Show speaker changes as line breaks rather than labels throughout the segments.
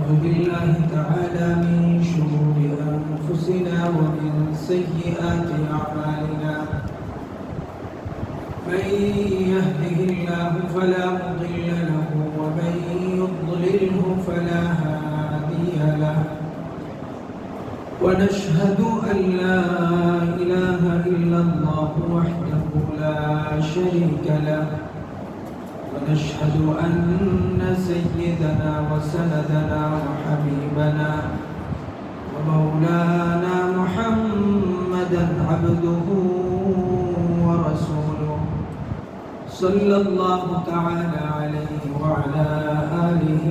ونعوذ بالله تعالى من شرور أنفسنا ومن سيئات أعمالنا. من يهده الله فلا مضل له ومن يضلله فلا هادي له. ونشهد أن لا إله إلا الله وحده لا شريك له. ونشهد أن سيدنا وسندنا وحبيبنا ومولانا محمدا عبده ورسوله صلى الله تعالى عليه وعلى آله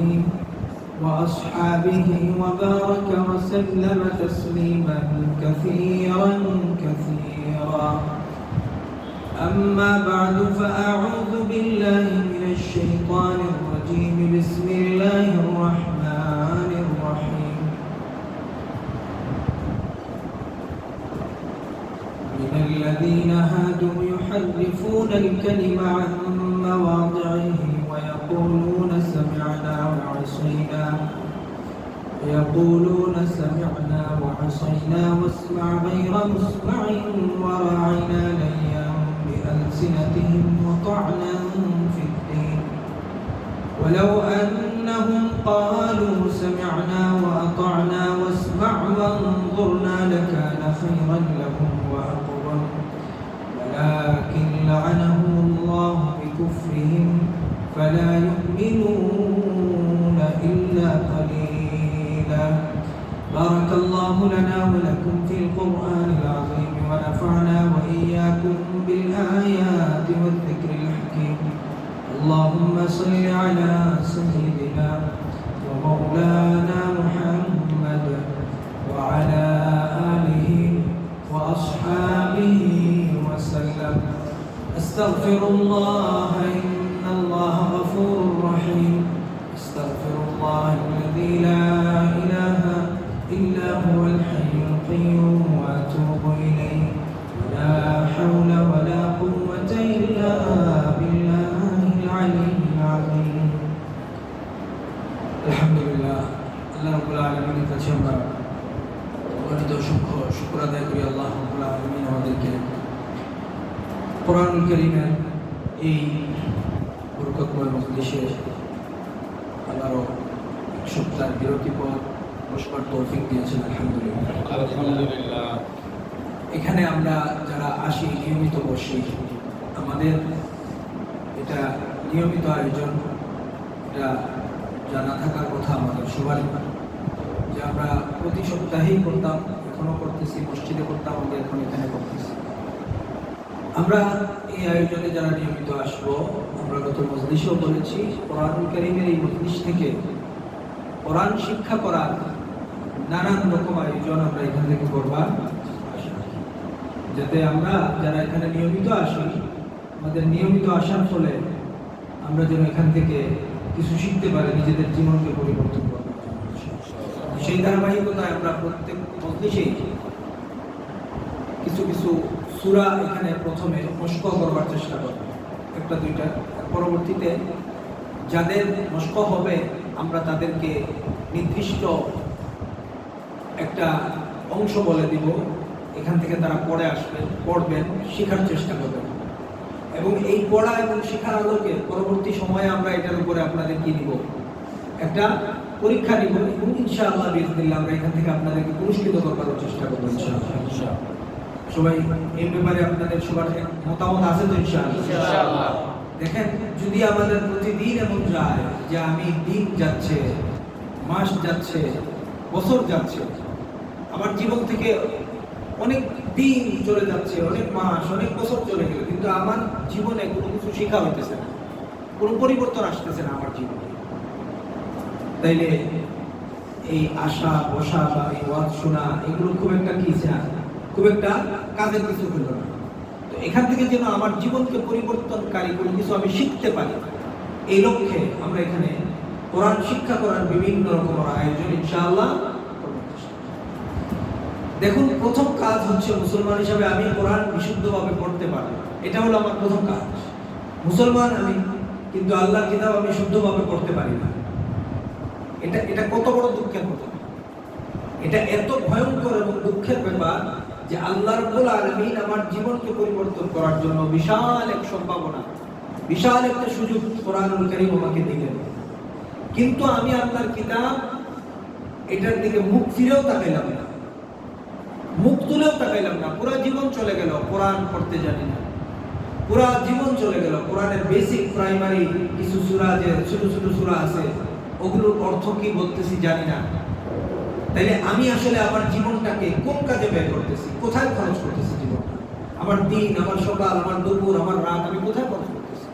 وأصحابه وبارك وسلم تسليما كثيرا كثيرا. أما بعد فأعوذ بالله من الشيطان الرجيم. بسم الله الرحمن الرحيم. من الذين هادوا يحرفون الكلم عن مواضعه ويقولون سمعنا وعصينا واسمع غير مسمع وراعنا ليا بألسنتهم وطعنا في الدين. ولو أنهم قالوا سمعنا وأطعنا واسمع وانظرنا لكان خيرا لهم وأقوم، ولكن لعنهم الله بكفرهم فلا يؤمنون إلا قليلا. بارك الله لنا ولكم في القرآن العظيم ونفعنا وإياكم بالآيات والذكر الحكيم. اللهم صل على سيدنا ومولانا محمد وعلى آله وأصحابه وسلم. أستغفر الله إن الله غفور رحيم. أستغفر الله الذي لا إله إلا هو الحي القيوم وأتوب إليه. لا حول ولا قوة إلا بالله العلي العظيم. الحمد لله. আল্লাহ রাব্বুল আলামিনের কাছে আমরা অগণিত শুকর আদায় করি। আল্লাহ রাব্বুল আলামিন আমাদেরকে কোরআনুল কারীমের এই বরকতময় মজলিসে আবারও সপ্তাহের বিরতি পর বসবার তৌফিক দিয়েছেন। আলহামদুলিল্লাহ। এখানে আমরা যারা আসি নিয়মিত বসি, আমাদের এটা নিয়মিত আয়োজন, এটা জানা থাকার কথা আমাদের সবারই, যে আমরা প্রতি সপ্তাহেই করতাম, এখনো করতেছি, মসজিদে করতাম, আমরা এখন এখানে করতেছি। আমরা এই আয়োজনে যারা নিয়মিত আসবো, আমরা গত মজলিসেও বলেছি, কোরআনুল কারীমের এই মজলিস থেকে কোরআন শিক্ষা করার নানান রকম আয়োজন আমরা এখান থেকে করবার, যাতে আমরা যারা এখানে নিয়মিত আসি, আমাদের নিয়মিত আসার ফলে আমরা যেন এখান থেকে কিছু শিখতে পারি, নিজেদের জীবনকে পরিবর্তন করতে। সেই ধারাবাহিকতায় আমরা প্রত্যেক মজলিসেই কিছু কিছু সূরা এখানে প্রথমে মশক করবার চেষ্টা করব, একটা দুইটা। পরবর্তীতে যাদের মশক হবে আমরা তাদেরকে নির্দিষ্ট একটা অংশ বলে দিব, এখান থেকে তারা পড়ে আসবেন, পড়বেন, শেখার চেষ্টা করবেন। এবং এই পড়া এবং শেখার আলোকে পরবর্তী সময়ে আমরা এটার উপরে আপনাদের কি নিব, একটা পরীক্ষা নিব, এবং ইনশাআল্লাহ বিইজনিল্লাহ আমরা এখান থেকে আপনাদেরকে পুরস্কৃত করবার চেষ্টা করব ইনশাআল্লাহ। সবাই এই ব্যাপারে আপনাদের সবার মতামত আছে তো ইনশাআল্লাহ? দেখেন, যদি আমাদের প্রতিদিন এমন যায় যে আমি দিন যাচ্ছে, মাস যাচ্ছে, বছর যাচ্ছে, আমার জীবন থেকে অনেক দিন চলে যাচ্ছে, অনেক মাস, অনেক বছর চলে গেল, কিন্তু আমার জীবনে কোনো কিছু শেখা হইতেছে না, কোনো পরিবর্তন আসতেছে না আমার জীবনে, তাইলে এই আশা বসা বা এই ওয়াজ শোনা এগুলো খুব একটা খুব একটা কাজের কিছু হলো না। তো এখান থেকে যেন আমার জীবনকে পরিবর্তনকারী কোনো কিছু আমি শিখতে পারি, এই লক্ষ্যে আমরা এখানে কোরআন শিক্ষা করার বিভিন্ন রকমের আয়োজন ইনশাআল্লাহ। দেখুন, প্রথম কাজ হচ্ছে মুসলমান হিসাবে আমি কোরআন বিশুদ্ধভাবে পড়তে পারি, এটা হলো আমার প্রথম কাজ। মুসলমান আমি, কিন্তু আল্লাহর কিতাব আমি শুদ্ধভাবে পড়তে পারি না। এটা এটা কত বড় দুঃখের কথা! এটা এত ভয়ঙ্কর এবং দুঃখের ব্যাপার যে আল্লাহ রাব্বুল আলামিন আমার জীবনকে পরিবর্তন করার জন্য বিশাল এক সম্ভাবনা, বিশাল একটা সুযোগ কোরআনুল কারীম আমাকে দিলেন। কিন্তু আমি আল্লাহর কিতাব এটার দিকে মুখ ফিরেও তাকাইলাম না, মুখ তুলেও তাকাইলাম না। পুরো জীবন চলে গেল, কোরআন পড়তে জানি না। পুরো জীবন চলে গেল, কোরআনের বেসিক প্রাইমারি কিছু সূরা, যে ছোট ছোট সূরা আছে, ওগুলোর অর্থ কি বলতেছি জানি না। তাইলে আমি আসলে আমার জীবনটাকে কোন কাজে ব্যয় করতেছি, কোথায় খরচ করতেছি জীবনটা? আমার দিন, আমার সকাল, আমার দুপুর, আমার রাত আমি কোথায় খরচ করতেছি?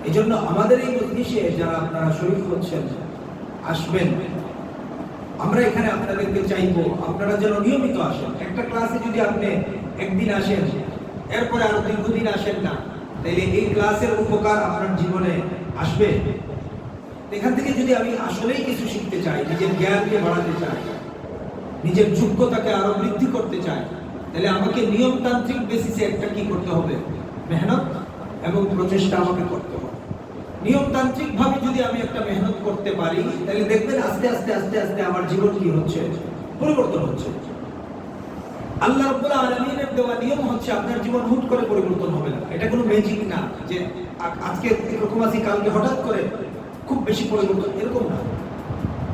এই জন্য আমাদের এই মজলিসে যারা আপনারা শরীক হচ্ছেন, আসবেন, আমরা এখানে আপনাদেরকে চাইবো আপনারা যেন নিয়মিত আসেন। একটা ক্লাসে যদি আপনি একদিন আসেন, এরপরে আরো দীর্ঘদিন আসেন না, তাইলে এই ক্লাসের উপকার আপনার জীবনে আসবে? এখান থেকে যদি আমি আসলেই কিছু শিখতে চাই, নিজের জ্ঞানকে বাড়াতে চাই, নিজের যোগ্যতাকে আরো বৃদ্ধি করতে চাই, তাহলে আমাকে নিয়মতান্ত্রিক বেসিসে একটা কি করতে হবে? মেহনত এবং প্রচেষ্টা আমাকে করতে হবে। নিয়মতান্ত্রিক ভাবে যদি আমি একটা মেহনত করতে পারি, তাহলে দেখবেন আস্তে আস্তে আস্তে আস্তে আমার জীবন কি হচ্ছে? পরিবর্তন হচ্ছে। আল্লাহ রাব্বুল আলামিনের দেওয়া নিয়ম হচ্ছে আপনার জীবন হুট করে পরিবর্তন হবে না। এটা কোনো ম্যাজিক না যে আজকে এরকম আছি, কালকে হঠাৎ করে খুব বেশি পরিবর্তন, এরকম না।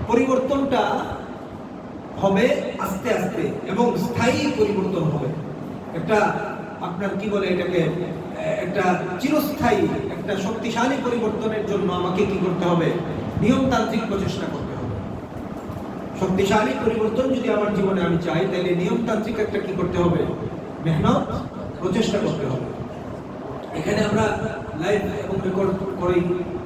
পরিবর্তনটা হবে আস্তে আস্তে এবং স্থায়ী পরিবর্তন হবে। একটা আপনার কি বলে এটাকে, একটা চিরস্থায়ী, একটা শক্তিশালী পরিবর্তনের জন্য আমাকে কি করতে হবে? নিয়মতান্ত্রিক প্রচেষ্টা করতে হবে। শক্তিশালী পরিবর্তন যদি আমার জীবনে আমি চাই, তাহলে নিয়মতান্ত্রিক একটা কি করতে হবে? মেহনত, প্রচেষ্টা করতে হবে। এখানে আমরা লাইভ এবং রেকর্ড করি।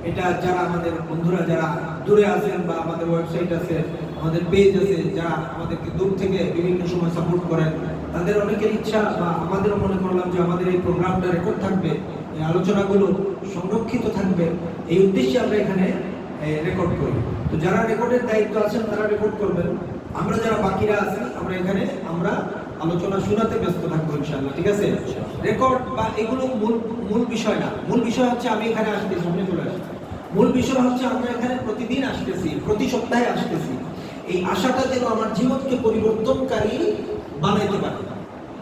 এটা যারা আমাদের বন্ধুরা যারা দূরে আছেন, বা আমাদের ওয়েবসাইট আছে, আমাদের পেজ আছে, যারা আমাদেরকে দূর থেকে বিভিন্ন সময় সাপোর্ট করেন, তাদের অনেকের ইচ্ছা, বা আমাদেরও মনে করলাম যে আমাদের এই প্রোগ্রামটা রেকর্ড থাকবে, এই আলোচনাগুলো সংরক্ষিত থাকবে, এই উদ্দেশ্যে আমরা এখানে রেকর্ড করি। তো যারা রেকর্ডের দায়িত্ব আছেন তারা রেকর্ড করবেন। আমরা যারা বাকিরা আছি, আমরা এখানে আমরা আলোচনা শোনাতে ব্যস্ত থাকবো ইনশাআল্লাহ, ঠিক আছে? রেকর্ড বা এগুলো মূল বিষয় না। মূল বিষয় হচ্ছে আমি এখানে আসতেছি, সামনে চলে আসছি। মূল বিষয় হচ্ছে আমরা এখানে প্রতিদিন আসতেছি, প্রতি সপ্তাহে আসতেছি। এই আশাটা যেন আমার জীবনকে পরিবর্তনকারী বানাইতে পারে।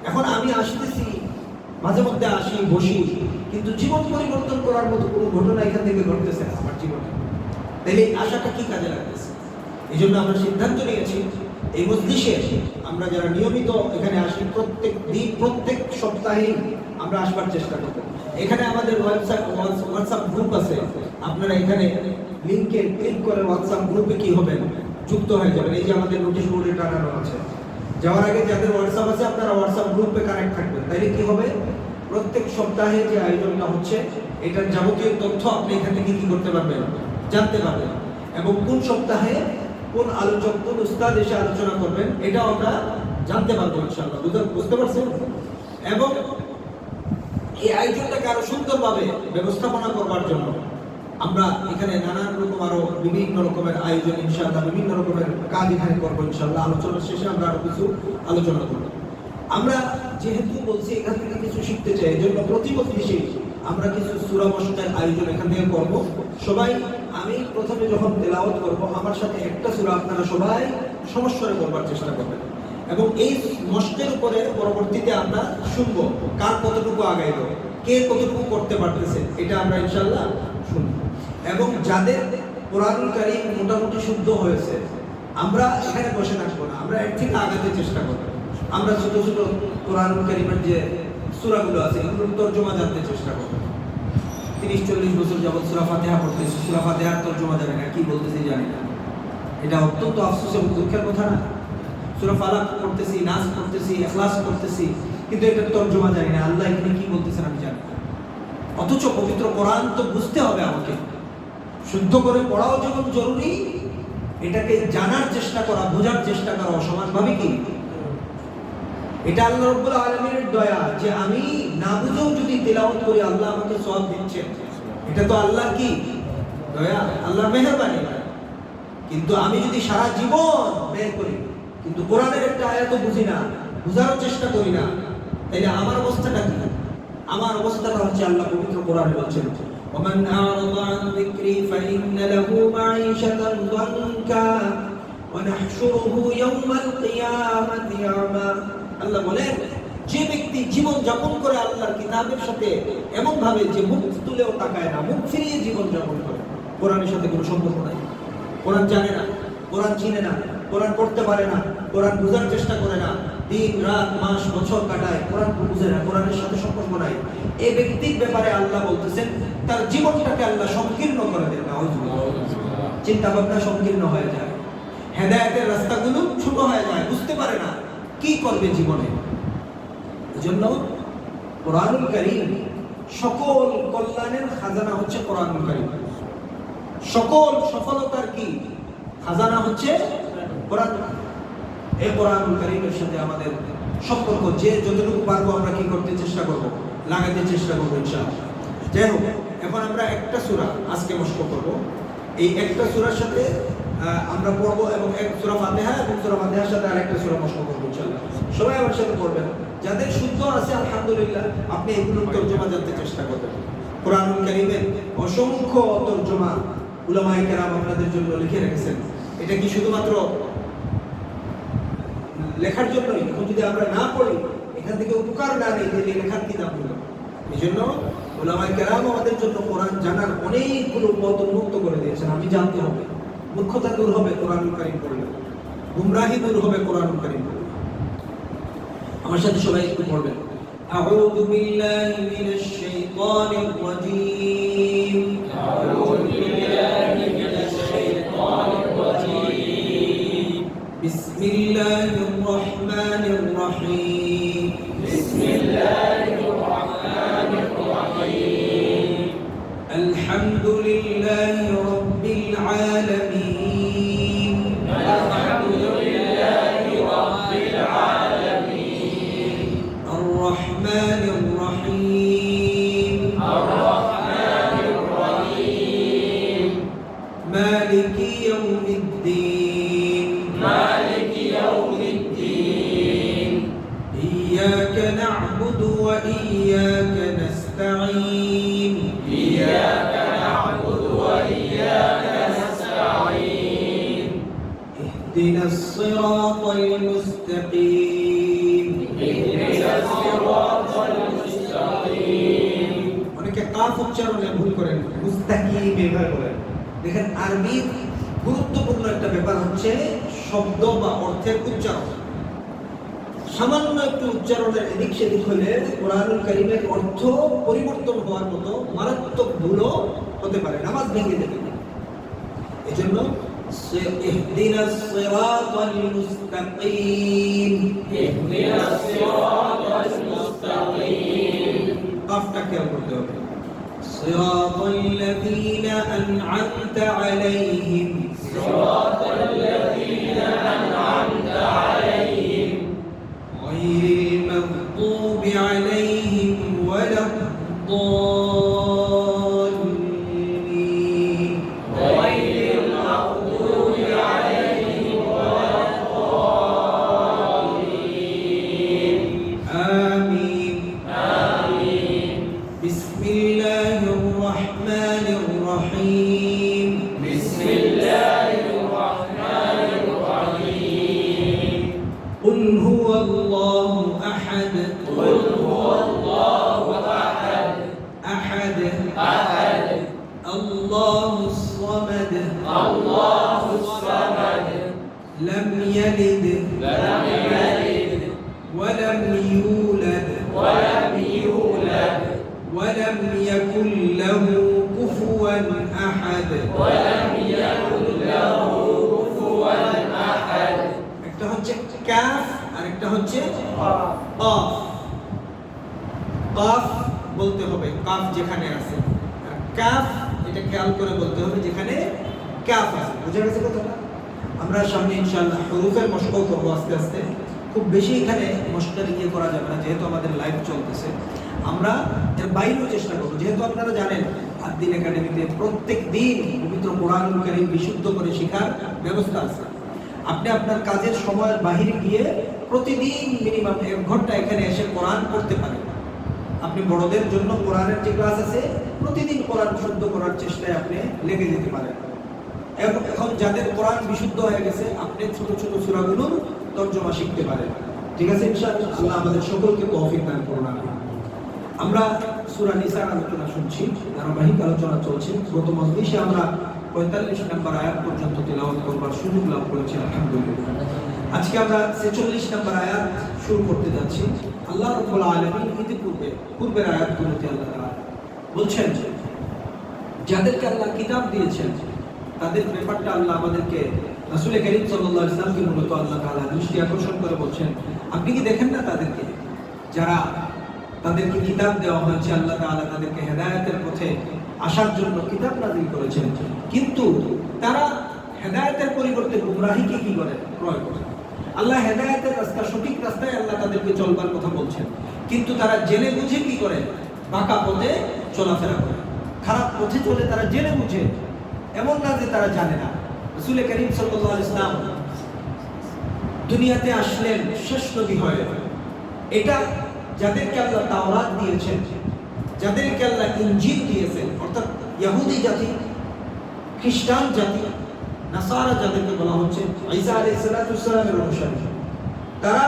এখন আমি আসতেছি, মাঝে মধ্যে আসি, বসি, কিন্তু জীবন পরিবর্তন করার মতো কোনো ঘটনা এখান থেকে ঘটতেছে না আমার জীবনে। তাহলে এই আশাটা কি কাজে লাগতেছে? এই জন্য আমরা সিদ্ধান্ত নিয়েছি এই মজলিসে আমরা যারা নিয়মিত এখানে আসি, প্রত্যেক দিন, প্রত্যেক সপ্তাহে আমরা আসবার চেষ্টা করব। এখানে আমাদের হোয়াটসঅ্যাপ গ্রুপ আছে, আপনারা এখানে লিংকে ক্লিক করে হোয়াটসঅ্যাপ গ্রুপে কি হবেন? যুক্ত হয়ে যাবেন। এই যে আমাদের নোটিশ বোর্ডে টানানো আছে, যাওয়ার আগে যাদের হোয়াটসঅ্যাপ আছে আপনারা হোয়াটসঅ্যাপ গ্রুপে কানেক্ট থাকবেন। তাইলে কি হবে? প্রত্যেক সপ্তাহে যে আয়োজনটা হচ্ছে, এটার যাবতীয় তথ্য আপনি এখান থেকে কি করতে পারবেন? জানতে পারবেন। এবং কোন সপ্তাহে কোন আলোচক, কোন উস্তাদ এসে আলোচনা করবেন, এটাও আমরা জানতে পারবো ইনশাআল্লাহ। বুঝতে পারছেন? এবং এই আয়োজনটাকে আরো সুন্দরভাবে ব্যবস্থাপনা করবার জন্য আমরা এখানে নানান রকম আরো বিভিন্ন রকমের আয়োজন ইনশাআল্লাহ, বিভিন্ন রকমের কাজ এখানে করবো ইনশাআল্লাহ। আলোচনার শেষে আমরা আরো কিছু আলোচনা করবো। আমরা যেহেতু বলছি এখান থেকে কিছু শিখতে চাই, এই জন্য প্রতি মজলিসে আমরা কিছু সূরা মশকের আয়োজন এখান থেকে করবো। সবাই, আমি প্রথমে যখন তেলাওয়াত করবো, আমার সাথে একটা সূরা আপনারা সবাই সমস্বরে করবার চেষ্টা করবেন, এবং এই মশকের উপরে পরবর্তীতে আমরা শুনবো কার কতটুকু আগাইলো, কে কতটুকু করতে পারতেছে, এটা আমরা ইনশাআল্লাহ শুনবো। এবং যাদের কোরআনুল কারীম মোটামুটি শুদ্ধ হয়েছে, আমরা এখানে বসে থাকবো না, আমরা এর থেকে আগাতে চেষ্টা করবো। আমরা ছোট ছোট কোরআনুল কারীমের যে সূরাগুলো আছে, এগুলোর তরজমা জানতে চেষ্টা করবো। 30-40 বছর যাবত সূরা ফাতিহা পড়তেছি, সূরা ফাতিহার তরজমা জানি না, কি বলতেছি জানি না। এটা অত্যন্ত আফসোস এবং দুঃখের কথা না? সূরা ফালাক পড়তেছি, নাস পড়তেছি, ইখলাস পড়তেছি, কিন্তু এটার তরজমা জানি না, আল্লাহ এখানে কি বলতেছেন আমি জানি না। অথচ পবিত্র কোরআন তো বুঝতে হবে আমাকে, শুদ্ধ করে পড়াও যেমন জরুরি, এটাকে জানার চেষ্টা করা, বোঝার চেষ্টা করা সমানভাবে কি? এটা আল্লাহ রাব্বুল আলামিনের দয়া যে আমি না বুঝেও যদি তেলাওয়াত করি আল্লাহ আমাকে সওয়াব দিচ্ছেন। এটা তো আল্লাহর কি দয়া, আল্লাহর মেহেরবানি। কিন্তু আমি যদি সারা জীবন ব্যয় করি কিন্তু কোরআনের একটা আয়াতও বুঝি না, বোঝার চেষ্টা করি না, তাহলে আমার অবস্থাটা কি? আমার অবস্থাটা হচ্ছে আল্লাহ পবিত্র কোরআনে বলছেন ومن أعرض عن ذكري فإن له معيشة ضنكا ونحشره يوم القيامة أعمى আল্লাহ বলেন যে ব্যক্তি জীবন যাপন করে আল্লাহর কিতাবের সাথে এমন ভাবে যে মুখ তুলেও তাকায় না, মুখ ফিরিয়ে জীবন যাপন করে, কোরআনের সাথে কোনো সম্পর্ক নাই, কোরআন জানে না, কোরআন চিনে না, কোরআন পড়তে পারে না, কোরআন বোঝার চেষ্টা করে না, দিন রাত মাস বছর কাটায়, কোরআন বুঝে না, কোরআনের সাথে সম্পর্ক নাই, এই ব্যক্তির ব্যাপারে আল্লাহ বলতেছেন তার জীবনটাকে আল্লাহ সংকীর্ণ করে দেন। চিন্তা ভাবনা সংকীর্ণ হয়ে যায়, হেদায়েতের রাস্তাগুলো ছোট হয়ে যায়, বুঝতে পারে না কি করবে জীবনে। এজন্য কোরআনুল কারীম সকল কল্যাণের খাজানা হচ্ছে কোরআনুল কারীম, সকল সফলতার কি খাজানা হচ্ছে কোরআন। এই কোরআনুল কারীমের সাথে আমাদের সম্পর্ক যে যতটুকু পারবো আমরা কি করতে চেষ্টা করব, লাগাতে চেষ্টা করবো ইনশাআল্লাহ। যাই হোক, এখন আমরা একটা সূরা আজকে মস্ক করব। এই একটা সূরার সাথে আমরা পড়বো এবং এক সূরা ফাতিহা এবং সূরা ফাতিহার সাথে আরেকটা সূরা মস্ক করবো ইনশাআল্লাহ। সবাই আমার সাথে পড়বেন, যাদের শুদ্ধ আছে আলহামদুলিল্লাহ আপনি এগুলোর তরজমা জানতে চেষ্টা করবেন। কোরআনুল কারীমের অসংখ্য তরজমা উলামায়ে কেরাম আপনাদের জন্য লিখে রেখেছেন। এটা কি শুধুমাত্র লেখার জন্যই? এখন যদি আমরা না পড়ি, এখান থেকে উপকার না নেই, তাহলে লেখার কি দাম হলো? এই জন্য উলামায়ে কেরাম আমাদের জন্য কোরআন জানার অনেকগুলো পথ উন্মুক্ত করে দিয়েছেন। আমি জানতে হবে, মূর্খতা দূর হবে কোরআনুল কারীম পড়লে, গুমরাহি দূর হবে কোরআনুল কারীম পড়লে। আমার সাথে সবাই একটু পড়বেন। আউযু বিল্লাহি মিনাশ শাইতানির রাজীম। আউযু বিল্লাহি মিনাশ শাইতানির রাজীম। বিসমিল্লাহির রহমানির রহিম। বিসমিল্লাহির রহমানির রহিম। আলহামদুলিল্লাহি রাব্বিল আলামিন। আলহামদুলিল্লাহি রাব্বিল আলামিন। আর-রহমানির রহিম। আর-রহমানির রহিম। মালিকি ইয়াউমিদ্দিন। মালিকি ইয়াউমিদ্দিন। ইয়্যাকা না'বুদু ওয়া ইয়্যাকা নাস্তাঈন। ইয়্যাকা না'বুদু ওয়া ইয়্যাকা নাস্তাঈন। ইহদিনাস সিরাতাল মুস্তাকিম। ইহদিনাস সিরাতাল মুস্তাকিম। অনেকে কাফ উচ্চারণে ভুল করেন, মুস্তাকিম ব্যবহার করেন। দেখেন আরবির গুরুত্বপূর্ণ একটা ব্যাপার হচ্ছে শব্দ বা অর্থের উচ্চারণ। সামান্য একটু উচ্চারণের এদিক সেদিক হলে কোরআনুল কারীমের অর্থ পরিবর্তন হওয়ার মতো মারাত্মক ভুলও হতে পারে, নামাজ ভেঙে দেবে। এজন্য ইহদিনাস সিরাতাল মুস্তাকিম। ইহদিনাস সিরাতাল মুস্তাকিম। কাফটা খেয়াল করতে হবে। সিরাতাল লাযীনা আন'আমতা আলাইহিম। সিরাতাল লাযীনা আন'আমতা আলাইহিম গায়রিল মাগদুবি আলাইহিম ওয়ালাদ-দাল্লিন। গায়রিল মাগদুবি আলাইহিম ওয়ালাদ-দাল্লিন। আমিন। আমিন। বিসমিল্লাহির রহমানির রহিম। বিসমিল্লাহির রহমানির রহিম। قل هو الله أحد. قل هو الله أحد. أحد. أحد. الله الصمد. الله الصمد. لم يلد. لم يلد. ولم يولد. ولم يولد. ولم يكن له كفوا أحد. ولم يكن له كفوا أحد. একটা হচ্ছে কাফ আর একটা হচ্ছে কাফ। কাফ বলতে হবে কাফ যেখানে আছে, আর কাফ এটা খেয়াল করে বলতে হবে যেখানে কাফ আছে। বুঝা গেছে কথাটা? আমরা সামনে ইনশাআল্লাহ হুরুফের মশক করব আস্তে আস্তে। খুব বেশি এখানে মশকটা নিয়ে করা যাবে না, যেহেতু আমাদের লাইভ চলতেছে। আমরা এর বাইরেও চেষ্টা করব। যেহেতু আপনারা জানেন আদ-দ্বীন একাডেমিতে প্রত্যেক দিন পবিত্র কোরআনুল কারীম বিশুদ্ধ করে শেখার ব্যবস্থা আছে। আপনি আপনার কাজের সময়ের বাইরে গিয়ে প্রতিদিন মিনিমাম 1 ঘন্টা এখানে এসে কোরআন পড়তে পারেন। আপনি বড়দের জন্য কোরআনের যে ক্লাস আছে প্রতিদিন কোরআন শুদ্ধ করার চেষ্টায় আপনি লেগে যেতে পারেন। এবং এখন যাদের কোরআন বিশুদ্ধ হয়ে গেছে, আপনি ছোট ছোট সূরাগুলোর তর্জমা শিখতে পারেন। ঠিক আছে, ইনশাআল্লাহ আল্লাহ আমাদের সকলকে তৌফিক দান করুন। আমরা সূরা নিসার আলোচনা শুনছি, ধারাবাহিক আলোচনা চলছে। গত মজলিসে আমরা 45 নম্বর আয়াত পর্যন্ত তেলাওয়াত করবার সুযোগ লাভ করেছি, আলহামদুলিল্লাহ। আজকে আমরা 46 নম্বর আয়াত শুরু করতে যাচ্ছি। আল্লাহ রাব্বুল আলামিন পূর্বের আয়াতগুলোতে আল্লাহ তাআলা বলছেন যাদেরকে আল্লাহ কিতাব দিয়েছেন তাদের ব্যাপারটা আল্লাহ আমাদেরকে, রাসূল কারীম সাল্লাল্লাহু আলাইহি ওয়াসাল্লামকে মূলত আল্লাহ তাআলা দৃষ্টি আকর্ষণ করে বলছেন, আপনি কি দেখেন না তাদেরকে যারা তাদেরকে কিতাব দেওয়া হয়েছে, আল্লাহ তাআলা তাদেরকে হেদায়েতের পথে আসার জন্য কিতাব নাযিল করেছেন, কিন্তু তারা হেদায়েতের পরিবর্তে গুমরাহিকে কি করে ক্রয় করে। আল্লাহ হেদায়েতের রাস্তা, সঠিক রাস্তায় আল্লাহ তাদেরকে চলবার কথা বলছেন, কিন্তু তারা জেনে বুঝে কি করে বাঁকা পথে চলাফেরা করে, খারাপ পথে চলে তারা জেনে বুঝে। এমন না যে তারা জানে না। রাসূল কারীম সাল্লাল্লাহু আলাইহি ওয়াসাল্লাম দুনিয়াতে আসলেন শেষ নবী হয়ে। এটা যাদেরকে আল্লাহ তাওরাত দিয়েছেন, যাদেরকে আল্লাহ ইনজিল দিয়েছেন, অর্থাৎ ইহুদি জাতি, খ্রিস্টান জাতি, নাসারা যাদেরকে বলা হচ্ছে ঈসা আলাইহিস সালামের অনুসারী, তারা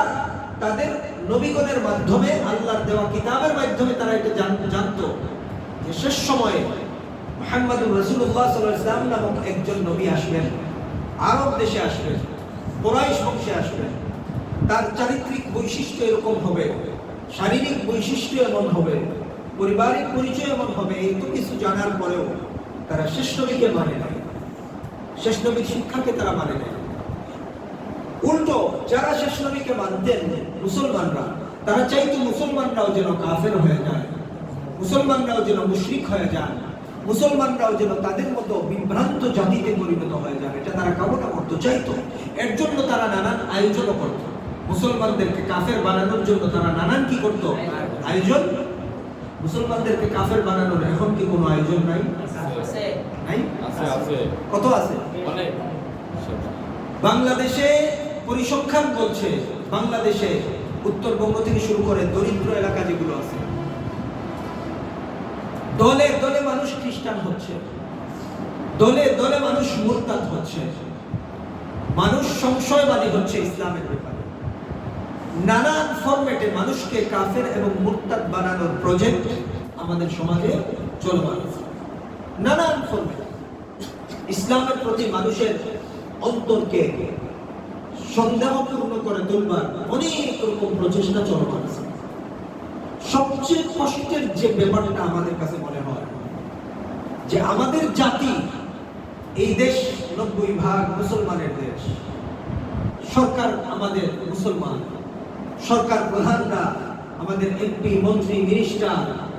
তাদের নবীগণের মাধ্যমে, আল্লাহর দেওয়া কিতাবের মাধ্যমে তারা এটা জানতো যে শেষ সময়ে মুহাম্মদুর রাসূলুল্লাহ সাল্লাল্লাহু আলাইহি ওয়াসাল্লাম নামক একজন নবী আসবেন, আরব দেশে আসবেন, কুরাইশ বংশে আসবেন। তার চারিত্রিক বৈশিষ্ট্য এরকম হবে, শারীরিক বৈশিষ্ট্য এমন হবে, পারিবারিক পরিচয় এমন হবে। এত কিছু জানার পরেও তারা শেষ নবীকে মানে না, শেষ নবীর শিক্ষাকে তারা মানে না। উল্টো যারা শেষ নবীকে মানতেন, মুসলমানরা, তারা চাইতো মুসলমানরাও যেন কাফের হয়ে যায়, মুসলমানরাও যেন মুশরিক হয়ে যায়, মুসলমানরাও যেন তাদের মতো বিভ্রান্ত জাতিতে পরিণত হয়ে যায়। এটা তারা কামনা করতো, চাইতো। এর জন্য তারা নানান আয়োজনও করত। মুসলমানদেরকে কাফের বানানোর জন্য তারা নানান কি করত? আয়োজন। মুসলমানদেরকে কাফের বানানোর এখন কি কোনো আয়োজন নাই? নাই? কত আছে? বাংলাদেশে পরিসংখ্যান বলছে, বাংলাদেশে উত্তরবঙ্গ থেকে শুরু করে দরিদ্র এলাকা যেগুলো আছে, দলে দলে মানুষ খ্রিস্টান হচ্ছে, দলে দলে মানুষ মুরতাদ হচ্ছে, মানুষ সংশয়বাদী হচ্ছে ইসলামের ব্যাপারে। নানান ফরম্যাটে মানুষকে কাফের এবং মুরতাদ বানানোর প্রজেক্ট আমাদের সমাজে চলমান আছে। নানান ফরম্যাটে ইসলামের প্রতি মানুষের অন্তরকে সন্দেহপূর্ণ করে তুলবার অনেক রকম প্রচেষ্টা চলমান আছে। সবচেয়ে কষ্টের যে ব্যাপারটা আমাদের কাছে মনে হয় যে আমাদের জাতি, এই দেশ 90% মুসলমানের দেশ, সরকার আমাদের মুসলমান, সরকার প্রধানরা আমাদের এমপি, মন্ত্রী, মিনিস্টার,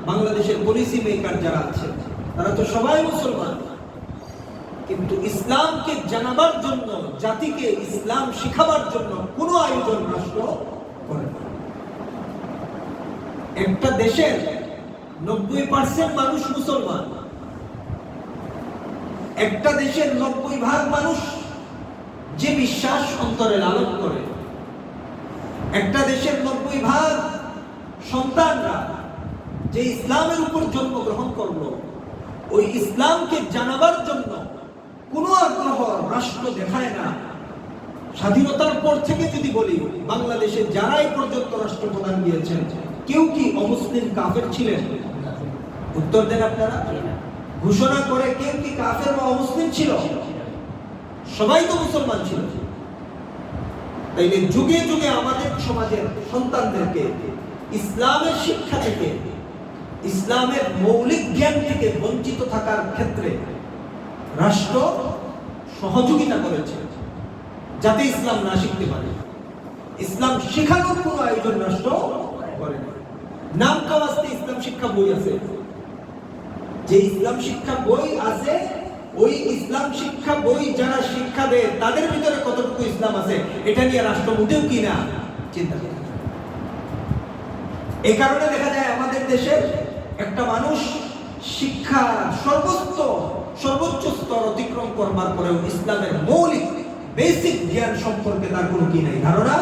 বাংলাদেশের পলিসি মেকার যারা আছে তারা তো সবাই মুসলমান, কিন্তু ইসলামকে জানাবার জন্য, জাতিকে ইসলাম শিখাবার জন্য কোনো আয়োজন রাষ্ট্র করে না। একটা দেশের 90% মানুষ মুসলমান, একটা দেশের 90% মানুষ যে বিশ্বাস অন্তরে লালন করে, একটা দেশের 90% সন্তানরা যে ইসলামের উপর জন্মগ্রহণ করলো, ওই ইসলামকে জানাবার জন্য কোনো আগ্রহ রাষ্ট্র দেখায় না। স্বাধীনতার পর থেকে যদি বলি, বাংলাদেশে যারাই পর্যন্ত রাষ্ট্রপ্রধান দিয়েছেন, কেউ কি অমুসলিম কাফের ছিলেন? উত্তর দেন আপনারা। ঘোষণা করে কেউ কি কাফের বা অমুসলিম ছিল? সবাই তো মুসলমান ছিল। তাইলে যুগে যুগে আমাদের সমাজের সন্তানদেরকে ইসলামের শিক্ষা থেকে, ইসলামের মৌলিক জ্ঞান থেকে বঞ্চিত থাকার ক্ষেত্রে রাষ্ট্র সহযোগিতা করেছে, যাতে ইসলাম না শিখতে পারে। ইসলাম শেখানোর কোনো আয়োজন রাষ্ট্র করে না। নাম কাওয়াস্তে ইসলাম শিক্ষা বই আছে, যে ইসলাম শিক্ষা বই আছে, ওই ইসলাম শিক্ষা বই যারা শিক্ষা দেয় তাদের ভিতরে কতটুকু ইসলাম আছে এটা নিয়ে রাষ্ট্র মোটেও কি না চিন্তা করে। এই কারণে দেখা যায় আমাদের দেশের একটা মানুষ শিক্ষা সর্বোচ্চ স্তর অতিক্রম করবার পরেও ইসলামের মৌলিক বেসিক জ্ঞান সম্পর্কে তার কোনো কি নাই, ধারণা।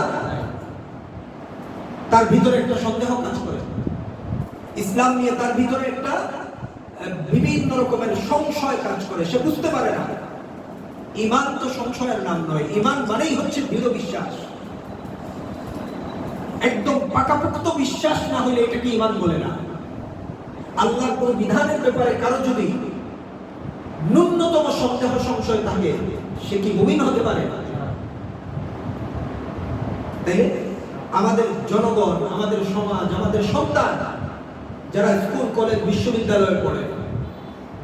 তার ভিতরে একটা সন্দেহ কাজ করে, ইসলাম নিয়ে তার ভিতরে একটা বিভিন্ন রকমের সংশয় কাজ করে, সে বুঝতে পারে না। ঈমান তো সংশয়ের নাম নয়, ঈমান মানেই হচ্ছে দৃঢ় বিশ্বাস। একদম পাকাপোক্ত বিশ্বাস না হলে এটাকে ঈমান বলে না। আল্লাহর কোন বিধানের ব্যাপারে কারো যদি ন্যূনতম সন্দেহ সংশয় থাকে, সে কি মুমিন হতে পারে? তাই আমাদের জনগণ, আমাদের সমাজ, আমাদের সন্তান যারা স্কুল কলেজ বিশ্ববিদ্যালয়ে পড়ে,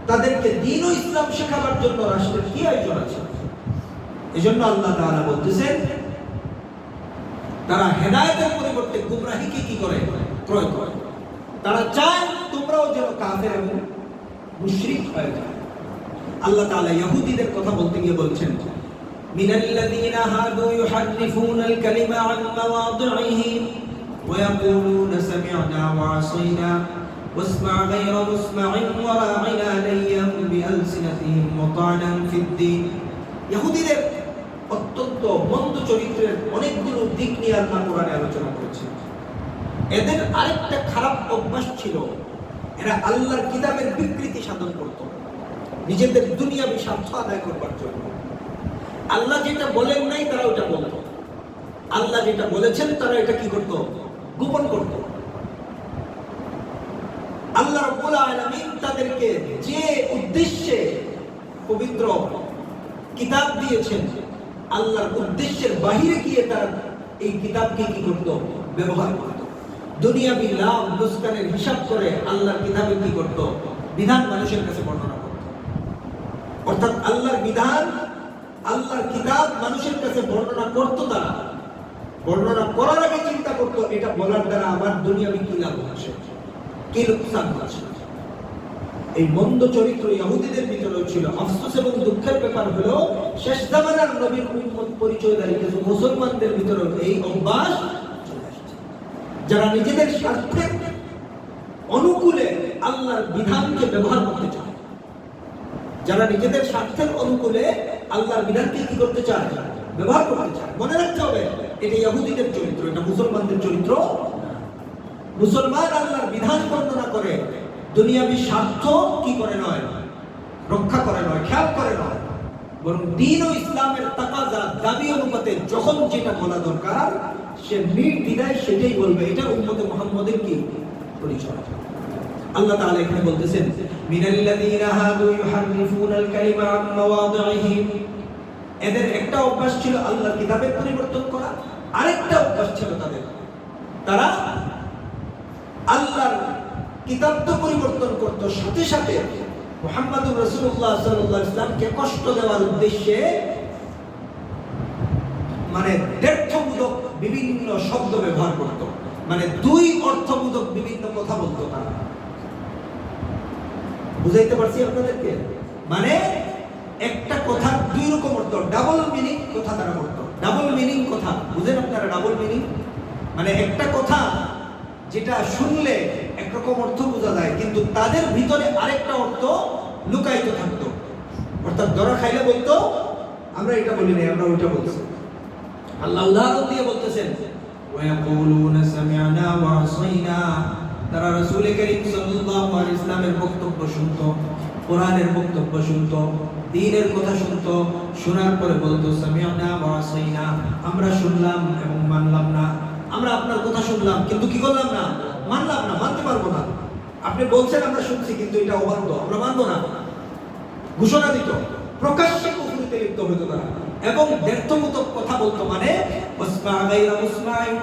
তাদেরকে দ্বীন ও ইসলাম শেখাবার জন্য রাষ্ট্রের কি আয়োজন আছে? এজন্য আল্লাহ তাআলা বলতেছেন, তারা হেদায়েতের পরিবর্তে গুমরাহিকে কি করে? ক্রয় করে। তারা চায় তোমরাও যেন কাফের এবং মুশরিক হয়ে যাও। আল্লাহ তাআলা ইহুদিদের কথা বলতে গিয়ে বলছেন, মিনাল্লাযীনা হাদু ইউহাররিফুনাল কালিমা আন মাওয়াদিহি ওয়া ইয়াকুলুনা সামি'না ওয়া আসাইনা ওয়াসমা' গায়রা মুসমা'in ওয়া রা'িনা লাইয়াম বিআলসিনাতিহিম ওয়া তা'নান ফিদ-দীন। ইহুদিদের অত্যন্ত মন্দ চরিত্রের অনেকগুলো দিক নিয়ে আল্লাহ কোরআনে আলোচনা করেছেন। এদের আরেকটা খারাপ অভ্যাস ছিল, এরা আল্লাহর কিতাবের বিকৃতি সাধন করত নিজেদের দুনিয়াবি স্বার্থ আদায় করবার জন্য। আল্লাহ যেটা বলেন নাই তারা ওটা বলত, আল্লাহ যেটা বলেছেন তারা এটা কি করত? গোপন করত। আল্লাহ রাব্বুল আলামিন তাদেরকে যে উদ্দেশ্যে পবিত্র কিতাব দিয়েছেন, আল্লাহর উদ্দেশ্যের বাহিরে গিয়ে তারা এই কিতাবকে কি করত? ব্যবহার করত। দুনিয়াবি লাভ লোকসানের হিসাব করে আল্লাহর কিতাবে কি করত? বিধান মানুষের কাছে বর্ণনা করত। অর্থাৎ আল্লাহর বিধান, আল্লাহর কিতাব মানুষের কাছে বর্ণনা করত। তারা বর্ণনা করার আগে চিন্তা করত, এটা বলার দ্বারা আমার দুনিয়াবি কি লাভ আছে, কি লোকসান আছে। এই মন্দ চরিত্র ইহুদিদের ভিতরেও ছিল। আফসোস এবং দুঃখের ব্যাপার হলো, শেষ জামানার নবীর উম্মত পরিচয়ধারী কিছু মুসলমানদের ভিতরেও এই অভ্যাস চলে আসছে, যারা নিজেদের স্বার্থের অনুকূলে আল্লাহর বিধানকে ব্যবহার করতে চায়, যারা নিজেদের স্বার্থের অনুকূলে আল্লাহর বিধানকে কি করতে চায়? ব্যবহার করতে চায়। মনে রাখতে হবে, এটা ইহুদিদের চরিত্র, এটা মুসলমানদের চরিত্র। মুসলমান আল্লাহর বিধান বর্ণনা করে, দুনিয়াবি স্বার্থ কি করে নয়? রক্ষা করে নয়, খেয়াল করে নয়, বরং দ্বীন ও ইসলামের তাকাজা দাবি অনুপাতে যখন যেটা বলা দরকার সে নির্দ্বিধায় সেটাই বলবে। এটা উম্মতে মুহাম্মদের কি পরিচয়। আল্লাহ তাআলা এখানে বলতেছেন, মিনাল্লাযীনা হাদু ইউহাররিফুনাল কালিমা আন মাওয়াদিহি। এদের একটা অভ্যাস ছিল আল্লাহর কিতাবের পরিবর্তন করা, আরেকটা অভ্যাস ছিল তাদের, তারা আল্লাহর কিতাব তো পরিবর্তন করত, সাথে সাথে মুহাম্মদুর রাসূলুল্লাহ সাল্লাল্লাহু আলাইহি ওয়াসাল্লামকে কষ্ট দেওয়ার উদ্দেশ্যে মানে দ্ব্যর্থবোধক বিভিন্ন শব্দ ব্যবহার করত, মানে দুই অর্থবোধক বিভিন্ন কথা বলতো। তারা বুঝাইতে পারছি আপনাদেরকে? মানে একটা কথার দুই রকম অর্থ, ডাবল মিনিং কথা তারা বলতো। ডাবল মিনিং কথা বুঝেন আপনারা? ডাবল মিনিং মানে একটা কথা যেটা শুনলে একরকম অর্থ বোঝা যায়, কিন্তু তাদের ভিতরে আরেকটা অর্থ লুকায়িত থাকতো। অর্থাৎ ধরা খাইলে বলতো, আমরা এটা বলি না, আমরা ওইটা বলছি। আল্লাহ উদাহরণ দিয়ে বলতেছেন, ওয়ায়াকুলুনা সামি'না ওয়া আসাইনা। তারা রাসূল করিম সাল্লাল্লাহু আলাইহি ওয়াসাল্লামের বক্তব্য শুনতো, কোরআনের বক্তব্য শুনতো, দ্বীনের কথা শুনতো, শোনার পরে বলতো সামি'না ওয়া আসাইনা, আমরা শুনলাম এবং মানলাম না। আমরা আপনার কথা শুনলাম কিন্তু কি করলাম না? মানলাম না, মানতে পারবো না। আপনি বলছেন আমরা শুনছি কিন্তু এটা অবাধ্য, আমরা মানবো না। ঘোষণা দিত, প্রকাশ্যে কুফরিতে লিপ্ত হতো তারা, এবং ব্যর্থমূলক কথা বলতো। মানে ওয়াসমা' গায়রা মুসমা'in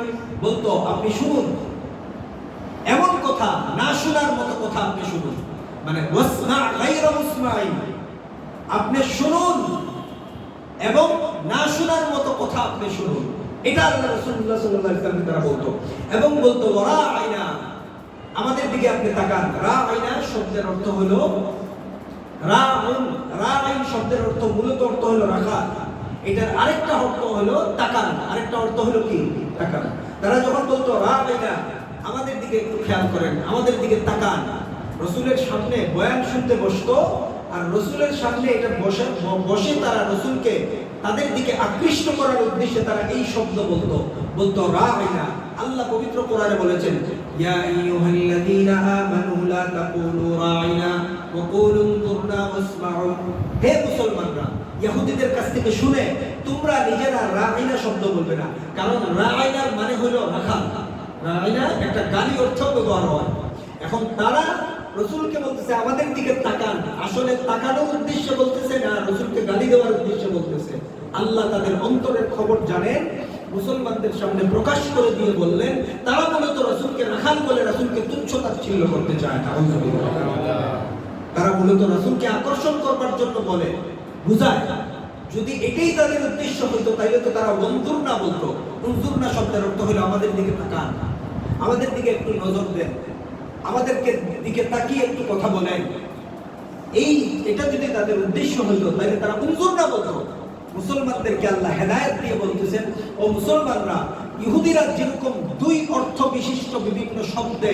বলতো, আপনি শুনুন, এমন কথা না শোনার মতো কথা আপনি শুনুন। মানে ওয়াসমা' গায়রা মুসমা'in, আপনি শুনুন এবং না শোনার মতো কথা আপনি শুনুন। এটা আল্লাহ রাসূলুল্লাহ সাল্লাল্লাহু আলাইহি ওয়াসাল্লাম তারা বলতো। এবং বলতো ওয়ারা'ইনা, আমাদের দিকে আপনি তাকান। রা'ইনা শব্দের অর্থ হলো রা'উন। রা'ইন শব্দের অর্থ মূলত অর্থ হলো রাখা। এটার আরেকটা অর্থ হলো তাকান, আরেকটা অর্থ হলো কি? তাকান। তারা যখন বলতো রা'ইনা, আমাদের দিকে একটু খেয়াল করেন, আমাদের দিকে তাকান, রাসূলের সামনে বয়ান শুনতে বসতো, আর রাসূলের সামনে এটা বসে তারা রাসূলকে তাদের দিকে আকৃষ্ট করার উদ্দেশ্যে তারা এই শব্দ বলতো রা'ইনা। আল্লাহ পবিত্র কোরআনে বলেছেন, ইয়া আইয়ুহাল্লাযীনা আমানু লা তাকুলু রা'ইনা ওয়াকুলু ইনজুরনা ওয়াসমাউ, হে মুসলমানরা ইহুদিদের কাছ থেকে শুনে তোমরা নিজেরা রাঈনা শব্দ বলবে না, কারণ রাঈনার মানে হলো রাখাল। রাঈনা একটা গালি অর্থ ব্যবহার হয়। এখন তারা রাসূলকে বলতেছে আমাদের দিকে তাকান, আসলে তাকানোর উদ্দেশ্যে বলতেছে না, রাসূলকে গালি দেওয়ার উদ্দেশ্যে বলতেছে। আল্লাহ তাদের অন্তরের খবর জানেন, মুসলমানদের সামনে প্রকাশ করে দিয়ে বললেন তারা মূলত রাসূলকে রাখাল বলে রাসূলকে তুচ্ছ-তাচ্ছিল্য করতে চায় না। তারা মূলত রাসূলকে আকর্ষণ করবার জন্য বলে, বুঝায়। যদি এটাই তাদের উদ্দেশ্য হইতো তাহলে তো তারা ওয়ানজুরনা বলতো। উনজুরনা শব্দের অর্থ হলো আমাদের দিকে তাকান, আমাদের দিকে একটু নজর দেন, আমাদেরকে দিকে তাকিয়ে একটু কথা বলেন। এটা যদি তাদের উদ্দেশ্য হইতো তাহলে তারা উনজুরনা বলতো। মুসলমানদেরকে আল্লাহ হেদায়েত দিয়ে বলতেছেন, ও মুসলমানরা, ইহুদিরা যেরকম দুই অর্থ বিশিষ্ট বিভিন্ন শব্দে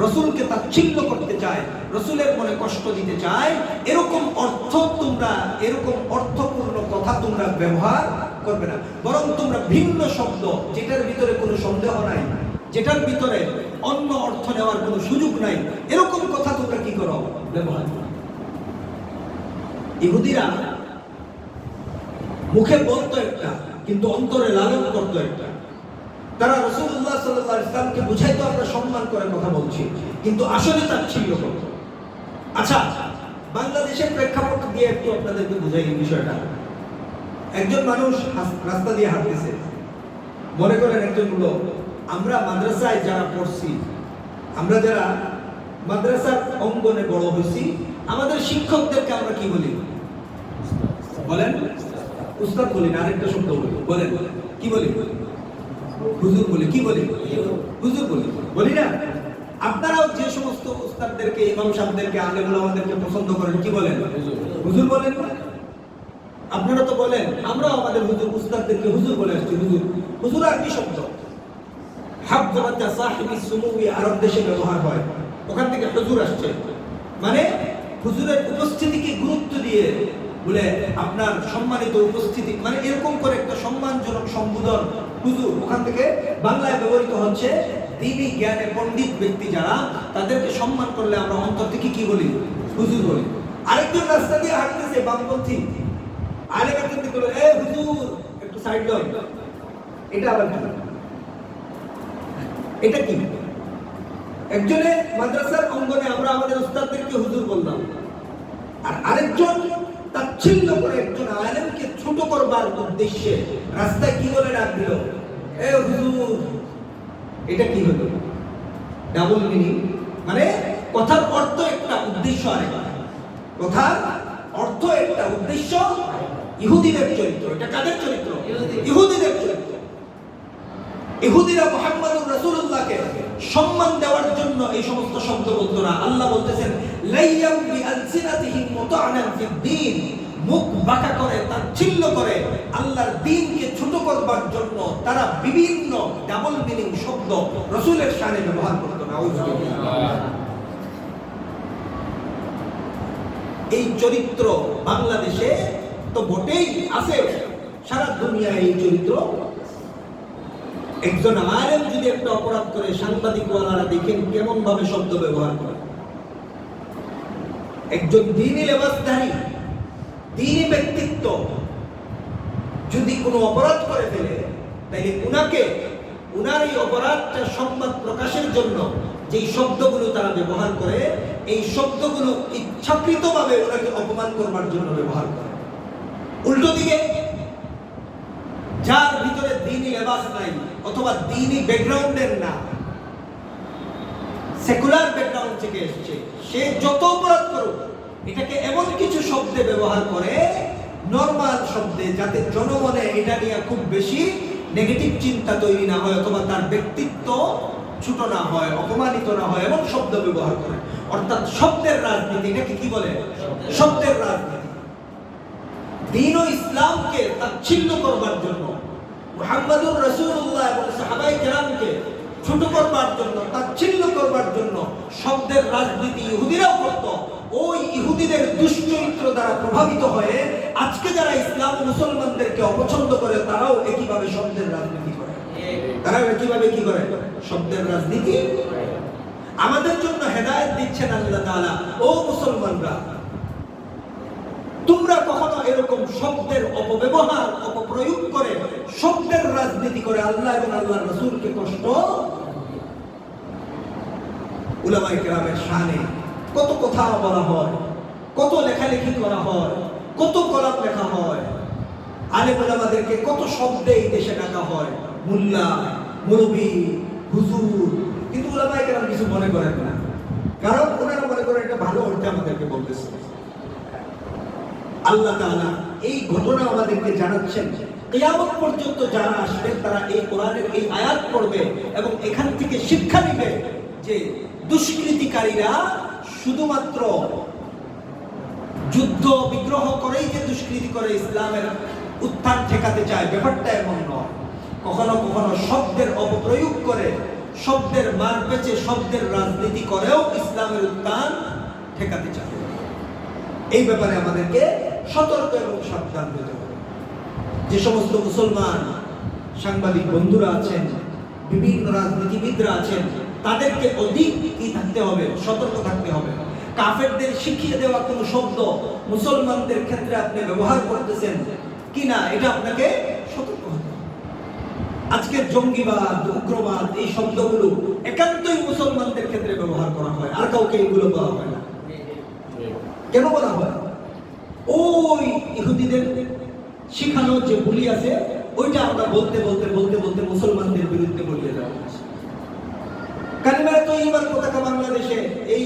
রাসূলকে তাচ্ছিল্য করতে চায়, রাসূলের মনে কষ্ট দিতে চায়, এরকম অর্থপূর্ণ কথা তোমরা ব্যবহার করবে না, বরং তোমরা ভিন্ন শব্দ, যেটার ভিতরে কোনো সন্দেহ নাই, যেটার ভিতরে অন্য অর্থ নেওয়ার কোনো সুযোগ নাই, এরকম কথা তোমরা কি করো, ব্যবহার করো। ইহুদিরা মুখে বলতো একটা, কিন্তু অন্তরে লালন করতো একটা। তারা রাসূলুল্লাহ সাল্লাল্লাহু আলাইহি ওয়াসাল্লামকে বুঝাইতো আমরা সম্মান করে কথা বলছি, কিন্তু আসলে তাচ্ছিল্য করতো। আচ্ছা, বাংলাদেশের প্রেক্ষাপট দিয়ে একটু আপনাদেরকে বুঝাই এই বিষয়টা। একজন মানুষ রাস্তা দিয়ে হাঁটতেছে, মনে করেন একজন লোক, আমরা মাদ্রাসায় যারা পড়ছি, আমরা যারা মাদ্রাসার অঙ্গনে বড় হয়েছি, আমাদের শিক্ষকদেরকে আমরা কি বলি বলেন? উস্তাদ বলি না, আরেকটা শব্দ বলি, বলেন কি বলি? হুজুর বলি। কি বলি? হুজুর বলি, বলি না? আপনারাও যে সমস্ত উস্তাদদেরকে, ইমাম সাহেবদেরকে, আলেম ওলামাদেরকে পছন্দ করেন, কি বলেন? হুজুর বলেন না? আপনারা তো বলেন, আমরাও আমাদের হুজুর উস্তাদদেরকে হুজুর বলে আসছি। হুজুর, হুজুর আর কি শব্দ? হাফজাতা সাহিবি সুমুই আরব দেশে ব্যবহার হয়, ওখান থেকে হুজুর আসছে। মানে হুজুরের উপস্থিতিকে গুরুত্ব দিয়ে বলে আপনার সম্মানিত উপস্থিতি, মানে এরকম করে একটা সম্মানজনক সম্বোধন হুজুর, ওখান থেকে বাংলায় ব্যবহৃত হচ্ছে। দ্বীনি জ্ঞানে পণ্ডিত ব্যক্তি যারা, তাদেরকে সম্মান করলে আমরা অন্তর থেকে কি বলি? হুজুর বলি। আরেকজন রাস্তা দিয়ে হাঁটতেছে বামপন্থী, আরেক একজন দিকে বলে, এ হুজুর একটু সাইড দাও। এটা আবার কি? এটা কি? একজনে মাদ্রাসার অঙ্গনে আমরা আমাদের উস্তাদদেরকে হুজুর বললাম, আর আরেকজন তাচ্ছিল্য করে একজন আলেমকে ছোট করবার উদ্দেশ্যে রাস্তায় কি বলে ডাক দিল, এ হুজুর। এটা কি হলো? Double meaning. মানে কথার অর্থ একটা, উদ্দেশ্য আরেকটা। কথার অর্থ একটা, উদ্দেশ্য। ইহুদিদের চরিত্র। এটা কাদের চরিত্র? ইহুদিদের চরিত্র। ইহুদিরা মুহাম্মদুর রাসূলুল্লাহকে সম্মান দেওয়ার জন্য এই সমস্ত শব্দ বলতো না। আল্লাহ বলতেছেন, লাইয়াম বিআলসিনাতিহিম মুতাআনান ফিদ-দীন, মুখ বাঁকা করে, তাচ্ছিল্য করে আল্লাহর দ্বীনকে ছোট করবার জন্য তারা বিভিন্ন ডাবল মিনিং শব্দ রাসূলের শানে ব্যবহার করতো। নাউযুবিল্লাহ। এই চরিত্র বাংলাদেশে তো বটেই আছে, সারা দুনিয়ায় এই চরিত্র। একজন আলেম যদি একটা অপরাধ করে, সাংবাদিক ওয়ালারা দেখেন কেমন ভাবে শব্দ ব্যবহার করে। একজন দ্বীনি লেবাসধারী, দ্বীনি ব্যক্তিত্ব যদি কোনো অপরাধ করে ফেলে, তাইলে উনার এই অপরাধটা সংবাদ প্রকাশের জন্য যেই শব্দগুলো তারা ব্যবহার করে, এই শব্দগুলো ইচ্ছাকৃতভাবে ওনাকে অপমান করবার জন্য ব্যবহার করে। উল্টো দিকে যার ভিতরে দ্বীনি লেবাস নাই, অথবা দ্বীনি ব্যাকগ্রাউন্ডের না, সেকুলার ব্যাকগ্রাউন্ড থেকে এসেছে, সে যত অপরাধ করুক, এটাকে এমন কিছু শব্দে ব্যবহার করে, নরমাল শব্দে, যাতে জনমনে এটা নিয়ে খুব বেশি নেগেটিভ চিন্তা তৈরি না হয়, অথবা তার ব্যক্তিত্ব ছোট না হয়, অপমানিত না হয়, এমন শব্দ ব্যবহার করে। অর্থাৎ শব্দের রাজনীতি। এটাকে কি বলে? শব্দের রাজনীতি। দ্বীন ও ইসলামকে তাচ্ছিল্য করবার জন্য, মুহাম্মদুর রাসূলুল্লাহ এবং সাহাবায়ে কেরামকে ছোট করবার জন্য, তাচ্ছিল্য করবার জন্য শব্দের রাজনীতি ইহুদিরাও করত। ওই ইহুদিদের দুশ্চরিত্র দ্বারা প্রভাবিত হয়ে আজকে যারা ইসলাম ও মুসলমানদেরকে অপছন্দ করে, তারাও একইভাবে শব্দের রাজনীতি করে। তারাও একইভাবে কি করে? শব্দের রাজনীতি। আমাদের জন্য হেদায়েত দিচ্ছেন আল্লাহ তাআলা। ও মুসলমানরা, তোমরা কখনো এরকম শব্দের অপব্যবহার অপপ্রয়োগ করে শব্দের রাজনীতি করে আল্লাহ এবং আল্লাহর রাসূলকে কষ্ট। উলামায়ে কেরামের শানে কত কথা বলা হয়, কত লেখালেখি করা হয়, কত কলাম লেখা হয়, আলেম ওলামাদেরকে কত শব্দে এই দেশে ডাকা হয়, মুল্লা, মুরব্বি, হুজুর। কিন্তু উলামায়ে কেরাম কিছু মনে করেন না, কারণ ওনারা মনে করেন এটা ভালো অর্থে আমাদেরকে বলতেছে। আল্লাহ তাআলা এই ঘটনা আমাদেরকে জানাচ্ছেন, কিয়ামত পর্যন্ত যারা আসবে তারা এই কোরআনের এই আয়াত পড়বে এবং এখান থেকে শিক্ষা নেবে যে দুষ্কৃতিকারীরা শুধুমাত্র যুদ্ধ বিগ্রহ করেই যে দুষ্কৃতি করে ইসলামের উত্থান ঠেকাতে চায়, ব্যাপারটা এমন নয়। কখনো কখনো শব্দের অপপ্রয়োগ করে, শব্দের মার পেঁচে, শব্দের রাজনীতি করেও ইসলামের উত্থান ঠেকাতে চায়। এই ব্যাপারে আমাদেরকে সতর্ক এবং সাবধান হতে হবে। যে সমস্ত মুসলমান সাংবাদিক বন্ধুরা আছেন, বিভিন্ন রাজনীতিবিদরা আছেন, তাদেরকে অধিক কি থাকতে হবে, সতর্ক থাকতে হবে। কাফেরদের শিখিয়ে দেওয়া কোনো শব্দ মুসলমানদের ক্ষেত্রে আপনি ব্যবহার করতেছেন কিনা, এটা আপনাকে সতর্ক হতে হবে। আজকের জঙ্গিবাদ, উগ্রবাদ, এই শব্দগুলো একান্তই মুসলমানদের ক্ষেত্রে ব্যবহার করা হয়, আর কাউকে এগুলো বলা হয় না। কেন বলা হয়? ওই ইহুদিদের শিখানো যে বুলি আছে, ওইটা আমরা বলতে বলতে বলতে বলতে মুসলমানদের বিরুদ্ধে বলিয়ে দেওয়া হয়েছে। কালিমায়ে তয়্যিবার পতাকা বাংলাদেশে এই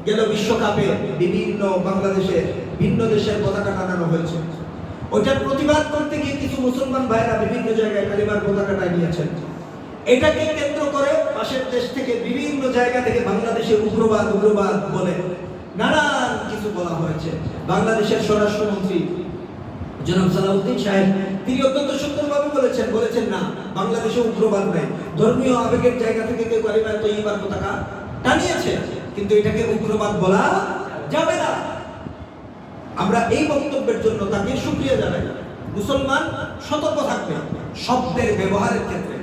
গেল বিশ্বকাপে বিভিন্ন বাংলাদেশে ভিন্ন দেশের পতাকা টানানো হয়েছে। ওইটার প্রতিবাদ করতে গিয়ে কিছু মুসলমান ভাইরা বিভিন্ন জায়গায় কালিমার পতাকা টানিয়েছেন। এটাকে কেন্দ্র করে পাশের দেশ থেকে বিভিন্ন জায়গা থেকে বাংলাদেশে উগ্রবাদ উগ্রবাদ বলে নানান কিছু বলা হয়েছে। বাংলাদেশের স্বরাষ্ট্রমন্ত্রী জনাব সালাউদ্দিন সাহেব তিনি অত্যন্ত সুন্দরভাবে বলেছেন না, বাংলাদেশে উগ্রবাদ নাই, ধর্মীয় আবেগের জায়গা থেকে কেউ কালিমায়ে তয়্যিবার পতাকা টানিয়েছে, কিন্তু এটাকে উগ্রবাদ বলা যাবে না। আমরা এই বক্তব্যের জন্য তাকে শুকরিয়া জানাই। মুসলমান সতর্ক থাকবে শব্দের ব্যবহারের ক্ষেত্রে।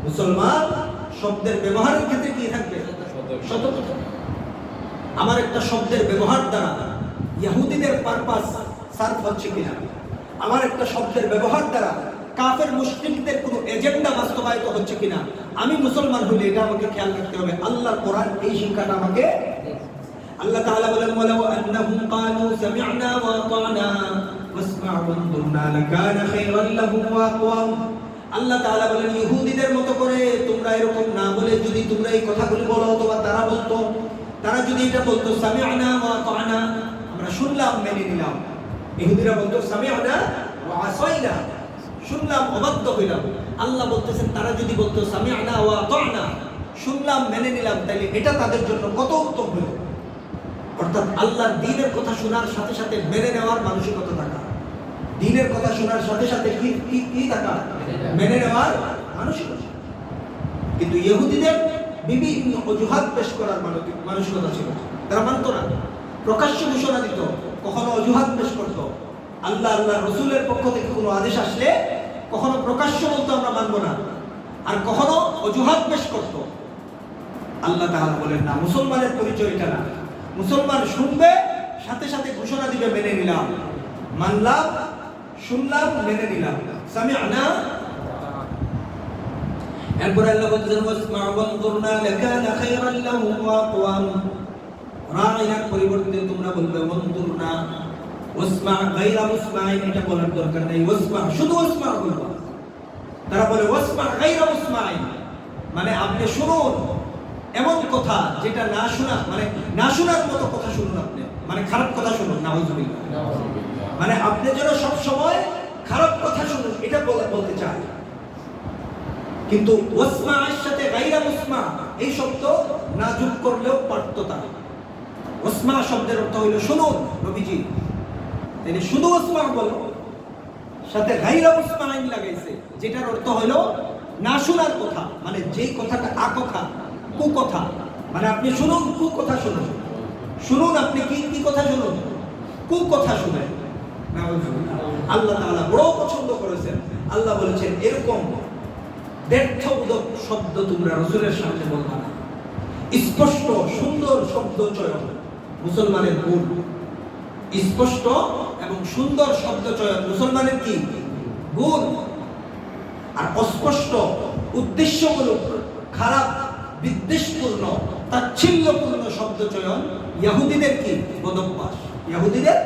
মুসলমান শব্দের ব্যবহারের ক্ষেত্রে কি থাকবে? সতর্ক থাকবে। আমার একটা শব্দের ব্যবহার দ্বারা ইহুদিদের পারপাস সার্ভ হচ্ছে কিনা, আমার একটা শব্দের ব্যবহার দ্বারা কাফের মুশরিকদের কোনো এজেন্ডা বাস্তবায়িত হচ্ছে কিনা, আমি মুসলমান হলে এটা আমাকে খেয়াল রাখতে হবে। আল্লাহর কোরআন এই শিক্ষাটা আমাকে। আল্লাহ তাআলা বলেন, ওয়ালাউ আন্নাহুম ক্বালু সামি'না ওয়া আতা'না ওয়াসমা' ওয়ানজুরনা লাকানা খায়রান লাহুম ওয়া আকওয়াম। আল্লাহ তাআলা বলেন, ইহুদিদের মতো করে তোমরা এরকম না বলে যদি তোমরা এই কথাগুলো বলো, অথবা তারা বলতো, তারা যদি এটা বলতো সামি'না ওয়া আতা'না, আমরা শুনলাম মেনে নিলাম। ইহুদিরা বলতো সামি'না ওয়া আসাইনা, শুনলাম অবাধ্য হইলাম। আল্লাহ বলতেছেন তারা যদি বলতো সামি'না ওয়া আতা'না, শুনলাম মেনে নিলাম, তাহলে এটা তাদের জন্য কত উত্তম হলো। অর্থাৎ আল্লাহর দ্বীনের কথা শোনার সাথে সাথে মেনে নেওয়ার মানসিকতা থাকা, দ্বীনের কথা শোনার সাথে সাথে কি থাকা, মেনে নেওয়ার মানসিকতা। কিন্তু ইহুদিদের বিভিন্ন অজুহাত পেশ করার মানসিকতা ছিল, তারা মানত না। প্রকাশ্য ঘোষণা দিত, কখনো অজুহাত পেশ করত। আল্লাহ আল্লাহ রসুলের পক্ষ থেকে কোনো আদেশ আসলে কখনো প্রকাশ্য বলতো আমরা মানব না, আর কখনো অজুহাত পেশ করত। আল্লাহ তাআলা বলেন না, মুসলমানের পরিচয় এটা না। মুসলমান শুনবে, সাথে সাথে ঘোষণা দিবে মেনে নিলাম, মানলাম, শুনলাম, মেনে নিলাম, সামি'না। এরপর আল্লাহ বলেন ওয়াসমা' ওয়ানজুরনা লাকানা খায়রান লাহুম ওয়া আকওয়াম। রাইনার পরিবর্তে তোমরা বলবে ওয়ানজুরনা, ওয়াসমা' গায়রা মুসমা'ইন, এটা বলার দরকার নেই, ওয়াসমা' শুধু ওয়াসমা' বলবা। তারা বলে ওয়াসমা' গায়রা মুসমা'ইন, মানে আপনি শুনুন এমন কথা যেটা না শোনা, মানে না শোনার মতো কথা শুনুন আপনি, মানে খারাপ কথা শুনুন, নাউযুবিল্লাহ। মানে আপনি যেন সব সময় খারাপ কথা শুনুন, এটা বলতে চায়। কিন্তু ওয়াসমা'র সাথে গায়রা মুসমা' এই শব্দ না যোগ করলেও পারত তারা। ওয়াসমা শব্দের অর্থ হইল শুনুন নবীজি, তাহলে শুধু ওয়াসমা বলো, সাথে গায়রা মুসমা'ইন লাগাইছে, যেটার অর্থ হইল না শোনার কথা, মানে যেই কথাটা আকথা, কুকথা, মানে আপনি শুনুন, কুকথা শুনুন, শুনুন আপনি কি কথা শুনুন, কুকথা শুনেন। আল্লাহ তাআলা বড় পছন্দ করেছেন। আল্লাহ বলেছেন এরকম ব্যর্থবোধক শব্দ তোমরা রাসূলের সামনে বলবা না। স্পষ্ট সুন্দর শব্দ চয়ন মুসলমানের গুণ। স্পষ্ট এবং সুন্দর শব্দ চয়ন মুসলমানের কি গুণ। আর অস্পষ্ট উদ্দেশ্যমূলক খারাপ বিদ্বেষপূর্ণ তাচ্ছিল্যপূর্ণ শব্দ চয়ন ইহুদিদের কি বদভ্যাস। ইহুদিদের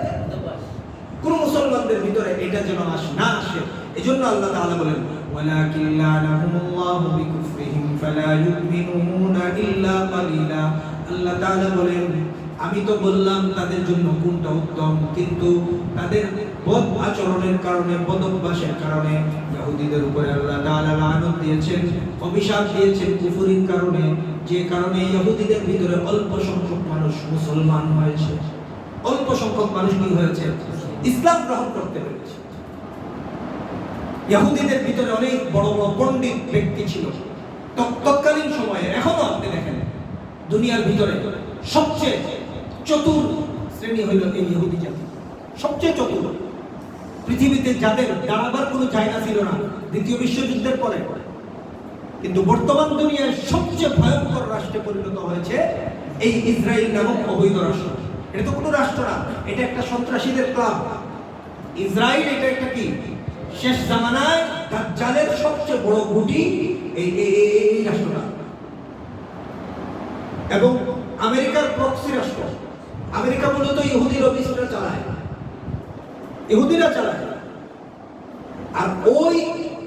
কোন মুসলমানদের ভিতরে এটা যেন না আসে। এজন্য আল্লাহ তাআলা বলেন ওয়ালাকিন লানাহুমুল্লাহু বিকুফরিহিম ফালা ইউমিনুনা ইল্লা কালিলা। আল্লাহ তাআলা বলেন আমি তো বললাম তাদের জন্য কোনটা উত্তম, কিন্তু তাদের বদ আচরণের কারণে বদভ্যাসের কারণে ইহুদিদের উপরে আল্লাহ তাআলা লানত দিয়েছেন, অভিশাপ দিয়েছেন কুফরির কারণে, যে কারণে ইহুদিদের ভিতরে অল্প সংখ্যক মানুষ মুসলমান হয়েছে। অল্প সংখ্যক মানুষ কি হয়েছে? ইসলাম গ্রহণ করতে পেরেছে। ইহুদিদের ভিতরে অনেক বড় বড় পণ্ডিত ব্যক্তি ছিল তৎকালীন সময়ে। এখনো আপনি দেখেন দুনিয়ার ভিতরে সবচেয়ে চতুর শ্রেণী হইল এই ইহুদি জাতি। সবচেয়ে চতুর পৃথিবীতে, যাদের দাঁড়াবার কোনো জায়গা ছিল না দ্বিতীয় বিশ্বযুদ্ধের পরে। কিন্তু বর্তমান দুনিয়ায় সবচেয়ে ভয়ঙ্কর রাষ্ট্রে পরিণত হয়েছে এই ইসরায়েল নামক অবৈধ রাষ্ট্র। এটা তো কোনো রাষ্ট্র না, এটা একটা সন্ত্রাসীদের ক্লাব। ইসরায়েল এটা একটা কি শেষ জামানায় দাজ্জালের সবচেয়ে বড় গুটি এই রাষ্ট্রটা। এবং আমেরিকার প্রক্সি রাষ্ট্র। আমেরিকা মূলত ইহুদি লবিস্টরা চালায়, ইহুদিরা চালায়। আর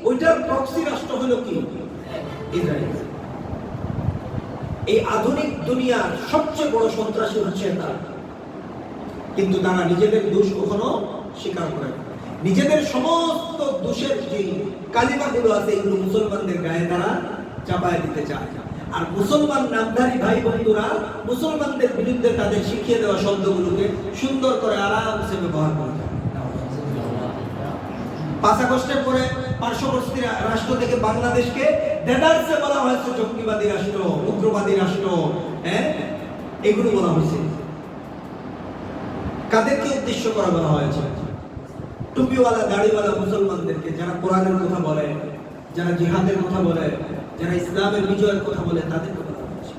ওইটার প্রক্সি রাষ্ট্র হলো কি ইসরায়েল। এই আধুনিক দুনিয়ার সবচেয়ে বড় সন্ত্রাসী হচ্ছে তারা। কিন্তু তারা নিজেদের দোষ কখনো স্বীকার করে না। নিজেদের সমস্ত দোষের যে কালিমাগুলো আছে এগুলো মুসলমানদের গায়ে তারা চাপায় দিতে চায়। আর মুসলমান নামধারী ভাই বন্ধুরা মুসলমানদের বিরুদ্ধে তাদের শিখিয়ে দেওয়া শব্দগুলোকে সুন্দর করে আরামসে ব্যবহার করে। 5 আগস্টের পরে পার্শ্ববর্তী রাষ্ট্র থেকে বাংলাদেশকে দেদারসে বলা হয়েছে জঙ্গিবাদী রাষ্ট্র, উগ্রবাদী রাষ্ট্র। এগুলো বলা হয়েছে। কাদেরকে উদ্দেশ্য করা বলা হয়েছে? টুপিওয়ালা দাড়িওয়ালা মুসলমানদেরকে, যারা কোরআনের কথা বলে, যারা জিহাদের কথা বলে, যারা ইসলামের বিজয়ের কথা বলে, তাদেরকে বলা হয়েছে।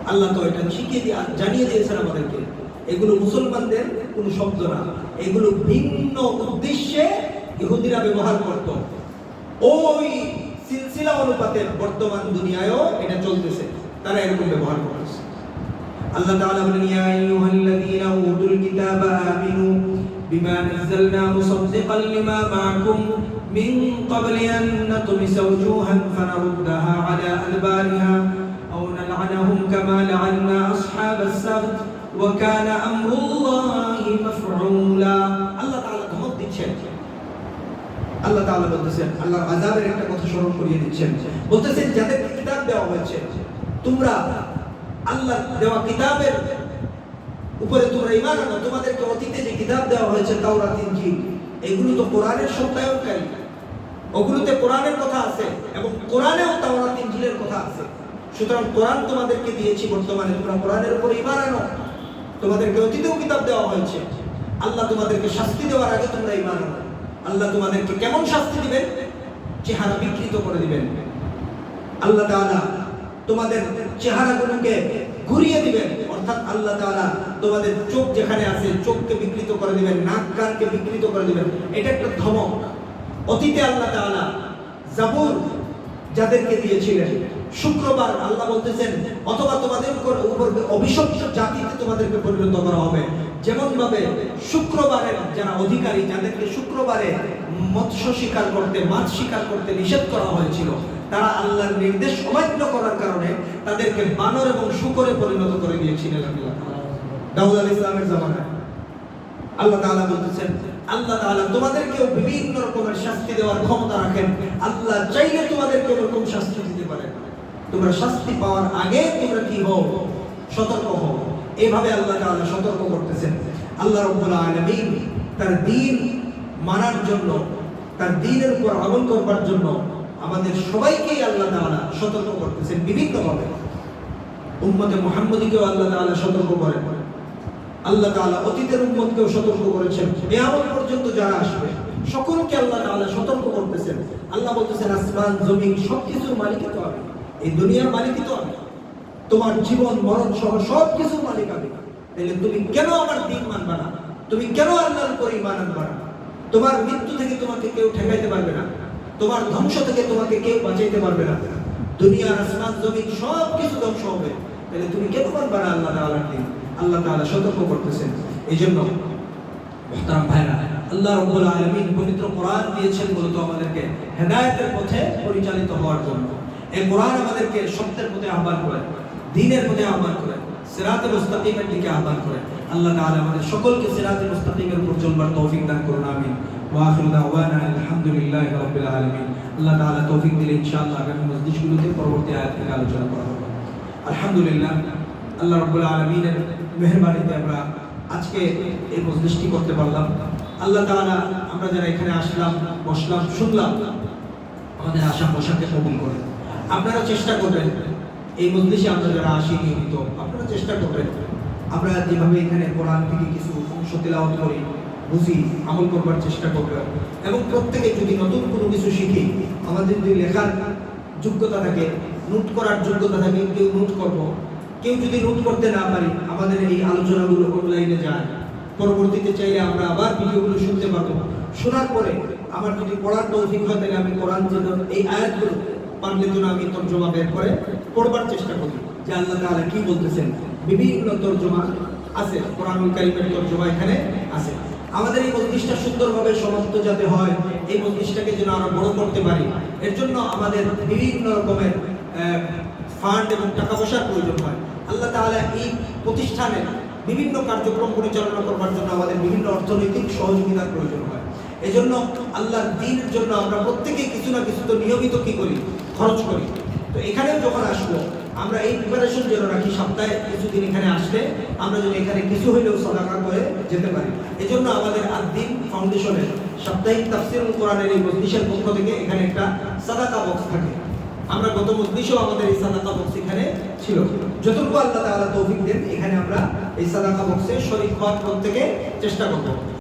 আল্লাহ তো এটা শিখিয়ে দিয়ে জানিয়ে দিয়েছেন আমাদেরকে এগুলো মুসলমানদের কোনো শব্দ না, এগুলো ভিন্ন উদ্দেশ্যে ইহুদিরা ব্যবহার করত। ওই সিলসিলা অনুপাতে বর্তমান দুনিয়ায়ও এটা চলতেছে, তারা এরকম ব্যবহার করতেছে। আল্লাহ তাআলা বলেন ইয়া আইয়ুহাল্লাযীনা উতুল কিতাবা আমিনু বিমা নাযালনা মুসাদ্দিকাল লিমা মাআকুম মিন ক্বাবলি আন নাতমিসা ওয়ুজুহান ফানারুদ্দাহা আলা আদবারিহা আও নালআনাহুম কামা লা'আন্না আসহাবাস সাbt ওয়া কানা আমরুল্লাহি মাফউলা। আল্লাহ তাআলা ধমক দিচ্ছেন। আল্লাহ তাআলা বলতেছেন, আল্লাহর আযাবের একটা কথা স্মরণ করিয়ে দিচ্ছেন। বলতেছেন যাদের কিতাব দেওয়া হয়েছে তোমরা আল্লাহর দেওয়া কিতাবের উপরে তোমরা ঈমান আনো। তোমাদেরকে অতীতে যে কিতাব দেওয়া হয়েছে তাওরাত, ইনজিল, এগুলো তো কোরআনের সত্যায়নকারী। ওগুলোতে কোরআনের কথা আছে এবং কোরআনেও তাওরাত ইনজিলের কথা আছে। সুতরাং কোরআন তোমাদেরকে দিয়েছি, বর্তমানে তোমরা কোরআনের উপরে ঈমান আনো। তোমাদেরকে অতীতেও কিতাব দেওয়া হয়েছে। আল্লাহ তোমাদেরকে শাস্তি দেওয়ার আগে তোমরা ঈমান আনো। আল্লাহ তোমাদেরকে কেমন শাস্তি দিবেন? চেহারা বিকৃত করে দিবেন। আল্লাহ তাআলা তোমাদের চেহারাগুলোকে ঘুরিয়ে দিবেন, অর্থাৎ আল্লাহ তাআলা তোমাদের চোখ যেখানে আছে চোখকে বিকৃত করে দিবেন, নাক কানকে বিকৃত করে দিবেন। এটা একটা ধমক। অতীতে আল্লাহ তাআলা জাবুর যাদেরকে দিয়েছিলেন, শুক্রবার আল্লাহ বলতেছেন অথবা তোমাদের উপর অভিশপ্ত জাতিতে তোমাদেরকে পরিণত করা হবে। যেমন ভাবে শুক্রবারের যারা অধিকারী, যাদেরকে শুক্রবারে মৎস্য শিকার করতে, মাছ শিকার করতে নিষেধ করা হয়েছিল, তারা আল্লাহর নির্দেশ অমান্য করার কারণে তাদেরকে বানর এবং শূকরে পরিণত করে দিয়েছিলেন দাউদ আলাইহিস সালামের জামানায়। আল্লাহ তাআলা বলতেছেন আল্লাহ তাআলা তোমাদেরকেও বিভিন্ন রকমের শাস্তি দেওয়ার ক্ষমতা রাখেন। আল্লাহ চাইলে তোমাদেরকে এরকম শাস্তি দিতে পারেন। তোমরা শাস্তি পাওয়ার আগে তোমরা কি হও? সতর্ক হও। এইভাবে আল্লাহ তাআলা সতর্ক করতেছেন। আল্লাহ রাব্বুল আলামিন তার দ্বীন মানার জন্য, তার দ্বীনের উপর আমল করবার জন্য আমাদের সবাইকেই আল্লাহ তাআলা সতর্ক করতেছেন বিভিন্নভাবে। উম্মতে মুহাম্মদীকেও আল্লাহ তাআলা সতর্ক করেন। আল্লাহ তাআলা অতীতের উম্মতকেও সতর্ক করেছেন। কিয়ামত পর্যন্ত যারা আসবে সকলকে আল্লাহ তাআলা সতর্ক করতেছেন। আল্লাহ বলতেছেন আসমান জমিন সবকিছুর মালিক তো আমি, এই দুনিয়ার মালিক তো আমি। তোমার জীবন মরণ সহ সব কিছুর মালিক আমি, তাহলে তুমি কেন আমার দিন মানবা না? তুমি কেন আল্লাহর উপর ঈমান আনবা না? তোমার মৃত্যু থেকে তোমাকে কেউ ঠেকাইতে পারবে না, তোমার ধ্বংস থেকে তোমাকে কেউ বাঁচাইতে পারবে না। দুনিয়া আসমান জমিন সব কিছু ধ্বংস হবে, তাহলে তুমি কেন মানবা না আল্লাহ তাআলার দিন? আল্লাহ তাআলা সতর্ক করতেছেন। এই জন্য মুহতারাম ভাইরা, আল্লাহ রাব্বুল আলামিন পবিত্র কোরআন দিয়েছেন মূলত আমাদেরকে হেদায়েতের পথে পরিচালিত হওয়ার জন্য। এই কোরআন আমাদেরকে সত্যের পথে আহ্বান করে, দ্বীনের পথে আহ্বান করে, সিরাতে মুস্তাকিমের দিকে আহ্বান করে। আল্লাহ তাআলা আমাদের সকলকে সিরাতে মুস্তাকিমের উপর চলবার তৌফিক দান করুন, আমিন। ওয়া আখিরু দাওয়ানা আলহামদুলিল্লাহি রাব্বিল আলামিন। আল্লাহ তাআলা তৌফিক দিলে ইনশাআল্লাহ আগামী মজলিসগুলোতে পরবর্তী আয়াত থেকে আলোচনা করা হবে। আলহামদুলিল্লাহ, আল্লাহ রাব্বুল আলামিনের মেহেরবানিতে আমরা আজকে এই মজলিসটি করতে পারলাম। আল্লাহ তাআলা আমরা যারা এখানে আসলাম, বসলাম, শুনলাম, আমাদের আশা পোশাককে কবুল করে। আপনারা চেষ্টা করবেন এই মজলিসে আমরা যারা আসি নিয়মিত, আপনারা চেষ্টা করবেন আমরা যেভাবে এখানে কোরআন থেকে কিছু অংশ তেলাওয়াত করি, বুঝি, আমল করবার চেষ্টা করবেন। এবং প্রত্যেকে যদি নতুন কোনো কিছু শিখি, আমাদের যদি লেখার যোগ্যতা থাকে, নোট করার যোগ্যতা থাকে, কেউ নোট করব। কেউ যদি নোট করতে না পারি, আমাদের এই আলোচনাগুলো অনলাইনে যায়, পরবর্তীতে চাইলে আমরা আবার ভিডিওগুলো শুনতে পারবো। শোনার পরে আমার যদি পড়ার তৌফিক হয়, তাহলে আমি কোরআন যেন এই আয়াতগুলো পারলে যেন আমি তর্জমা বের করে পড়বার চেষ্টা করি যে আল্লাহ তাআলা কি বলতেছেন। বিভিন্ন তর্জমা আছে, কোরআনুল কারীমের তর্জমা এখানে আছে। আমাদের এই মজলিসটা সুন্দরভাবে সমাপ্ত যাতে হয়, এই মজলিসটাকে যেন আরো বড় করতে পারি, এর জন্য আমাদের বিভিন্ন রকমের ফান্ড এবং টাকা পয়সার প্রয়োজন হয়। আল্লাহ তাআলা এই প্রতিষ্ঠানে বিভিন্ন কার্যক্রম পরিচালনা করবার জন্য আমাদের বিভিন্ন অর্থনৈতিক সহযোগিতার প্রয়োজন হয়। এজন্য আল্লাহর দ্বীনের জন্য আমরা প্রত্যেকেই কিছু না কিছু তো নিয়মিত কি করি, খরচ করি। তো এখানে যখন আসবো, আমরা এই প্রিপারেশন যেন রাখি, সপ্তাহে কিছুদিন এখানে আসলে আমরা যদি এখানে কিছু হইলেও সাদাকা করে যেতে পারি। এজন্য আমাদের আদ-দ্বীন ফাউন্ডেশনের সাপ্তাহিক তাফসীরুল কোরআনের এই মজলিসের পক্ষ থেকে এখানে একটা সাদাকা বক্স থাকে। আমরা গত মজলিসেও আমাদের এই সাদাকা বক্স এখানে ছিল। যতটুকু আল্লাহ তাআলা তৌফিক দেন, এখানে আমরা এই সাদাকা বক্সে শরীক হওয়ার প্রত্যেকে চেষ্টা করব।